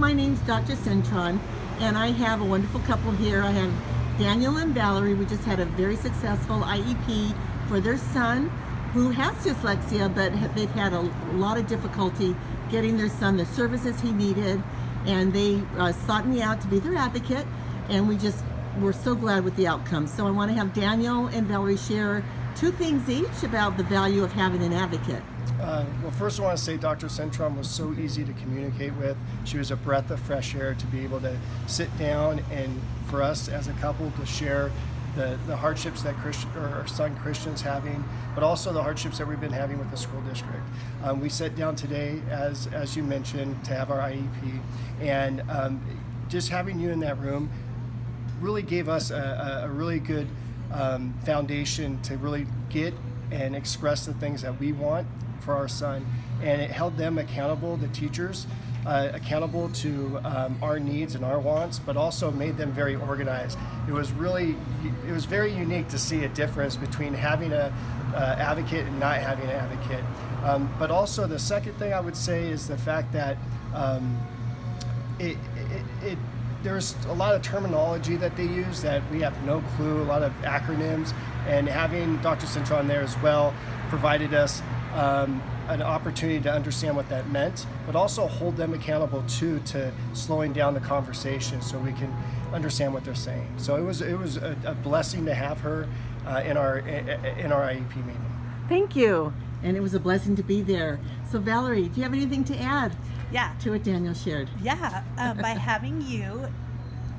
my name's Dr.Cintron, and I have a wonderful couple here. I have Daniel and Valerie. We just had a very successful IEP for their son who has dyslexia, but they've had a lot of difficulty getting their son the services he needed, and they sought me out to be their advocate, and we're so glad with the outcome. So I want to have Daniel and Valerie share 2 things each about the value of having an advocate. Well, first I want to say Dr. Cintron was so easy to communicate with. She was a breath of fresh air to be able to sit down and for us as a couple to share the hardships that our son Christian's having, but also the hardships that we've been having with the school district. We sat down today, as you mentioned, to have our IEP, and just having you in that room really gave us a really good foundation to really get and express the things that we want for our son, and it held them accountable, the teachers, accountable to our needs and our wants, but also made them very organized. It was very unique to see a difference between having a advocate and not having an advocate. But also the second thing I would say is the fact that there's a lot of terminology that they use that we have no clue, a lot of acronyms, and having Dr. Cintron there as well provided us an opportunity to understand what that meant, but also hold them accountable too to slowing down the conversation so we can understand what they're saying. So it was a blessing to have her in our IEP meeting. Thank you, and it was a blessing to be there. So Valerie, do you have anything to add? Yeah. To what Daniel shared? Yeah, by having you,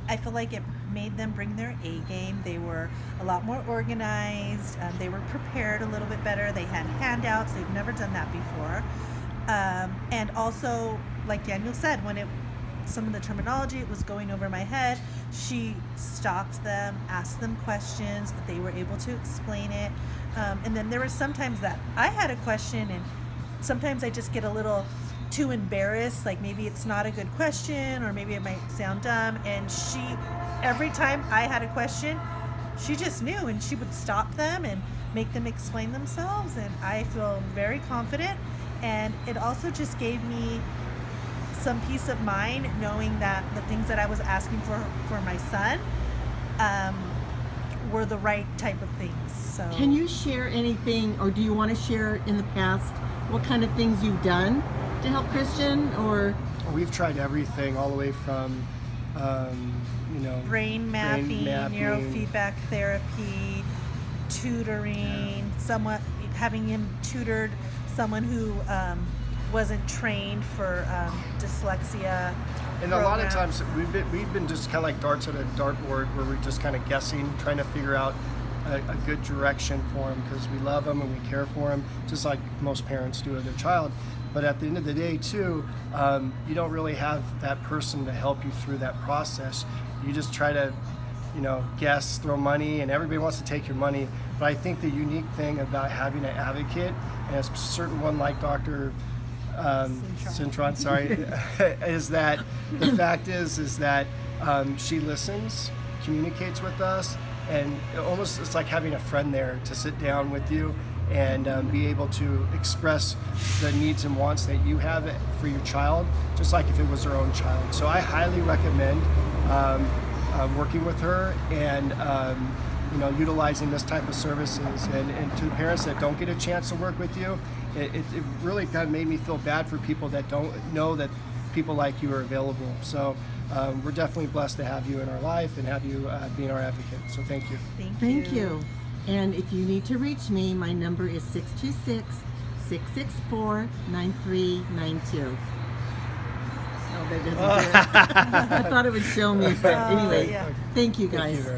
I feel like it made them bring their A game. They were a lot more organized. They were prepared a little bit better. They had handouts. They've never done that before. And also, like Daniel said, some of the terminology, it was going over my head, she stopped them, asked them questions. They were able to explain it. And then there were sometimes that I had a question, and sometimes I just get a little too embarrassed, like maybe it's not a good question or maybe it might sound dumb, and every time I had a question, she just knew, and she would stop them and make them explain themselves, and I feel very confident. And it also just gave me some peace of mind knowing that the things that I was asking for my son were the right type of things. So can you share anything, or do you want to share in the past what kind of things you've done to help Christian? Or we've tried everything, all the way from brain mapping, neurofeedback therapy, tutoring, having him tutored someone who wasn't trained for dyslexia. And a lot of times we've been just kind of like darts at a dartboard, where we're just kind of guessing, trying to figure out a good direction for him, because we love him and we care for him, just like most parents do of their child. But at the end of the day too, you don't really have that person to help you through that process. You just try to, guess, throw money, and everybody wants to take your money. But I think the unique thing about having an advocate, and a certain one like Dr. Cintron, is that the fact is that she listens, communicates with us, and it's like having a friend there to sit down with you and be able to express the needs and wants that you have for your child, just like if it was their own child. So I highly recommend working with her and utilizing this type of services. And to the parents that don't get a chance to work with you, it really kind of made me feel bad for people that don't know that people like you are available. So we're definitely blessed to have you in our life and have you being our advocate. So thank you. Thank you. And if you need to reach me, my number is 626-664-9392. Oh, that doesn't do it. I thought it would show me, but anyway, yeah. Thank you guys. Thank you.